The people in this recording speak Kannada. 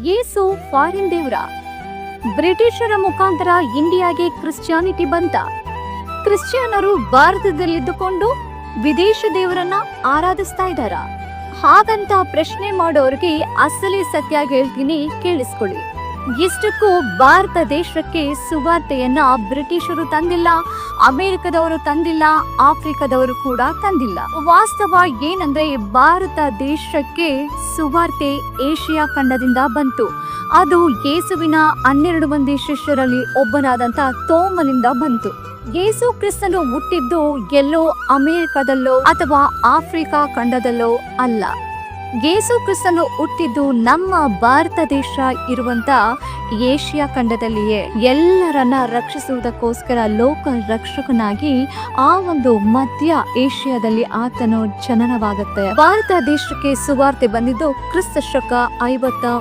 ಯೇಸು ಫಾರಿನ್ ದೇವ್ರ? ಬ್ರಿಟಿಷರ ಮುಖಾಂತರ ಇಂಡಿಯಾಗೆ ಕ್ರಿಶ್ಚಿಯಾನಿಟಿ ಬಂತ. ಕ್ರಿಶ್ಚಿಯನ್ನರು ಭಾರತದಲ್ಲಿದ್ದುಕೊಂಡು ವಿದೇಶ ದೇವರನ್ನ ಆರಾಧಿಸ್ತಾ ಇದ್ದಾರ. ಹಾಗಂತ ಪ್ರಶ್ನೆ ಮಾಡೋರಿಗೆ ಅಸಲಿ ಸತ್ಯ ಹೇಳ್ತೀನಿ, ಕೇಳಿಸ್ಕೊಳ್ಳಿ. ಇಷ್ಟಕ್ಕೂ ಭಾರತ ದೇಶಕ್ಕೆ ಸುವಾರ್ತೆಯನ್ನ ಬ್ರಿಟಿಷರು ತಂದಿಲ್ಲ, ಅಮೆರಿಕದವರು ತಂದಿಲ್ಲ, ಆಫ್ರಿಕಾದವರು ಕೂಡ ತಂದಿಲ್ಲ. ವಾಸ್ತವ ಏನಂದ್ರೆ ಭಾರತ ದೇಶಕ್ಕೆ ಸುವಾರ್ತೆ ಏಷ್ಯಾ ಖಂಡದಿಂದ ಬಂತು. ಅದು ಯೇಸುವಿನ 12 ಮಂದಿ ಶಿಷ್ಯರಲ್ಲಿ ಒಬ್ಬನಾದಂತ ತೋಮನಿಂದ ಬಂತು. ಯೇಸು ಕ್ರಿಸ್ತನು ಹುಟ್ಟಿದ್ದು ಎಲ್ಲೋ ಅಮೆರಿಕದಲ್ಲೋ ಅಥವಾ ಆಫ್ರಿಕಾ ಖಂಡದಲ್ಲೋ ಅಲ್ಲ. ಯೇಸು ಕ್ರಿಸ್ತನು ಹುಟ್ಟಿದ್ದು ನಮ್ಮ ಭಾರತ ದೇಶ ಇರುವಂತ ಏಷ್ಯಾ ಖಂಡದಲ್ಲಿಯೇ. ಎಲ್ಲರನ್ನ ರಕ್ಷಿಸುವುದಕ್ಕೋಸ್ಕರ ಲೋಕ ರಕ್ಷಕನಾಗಿ ಆ ಒಂದು ಮಧ್ಯ ಏಷ್ಯಾದಲ್ಲಿ ಆತನು ಜನನವಾಗುತ್ತೆ. ಭಾರತ ದೇಶಕ್ಕೆ ಸುವಾರ್ತೆ ಬಂದಿದ್ದು ಕ್ರಿಸ್ತ ಶಕ 50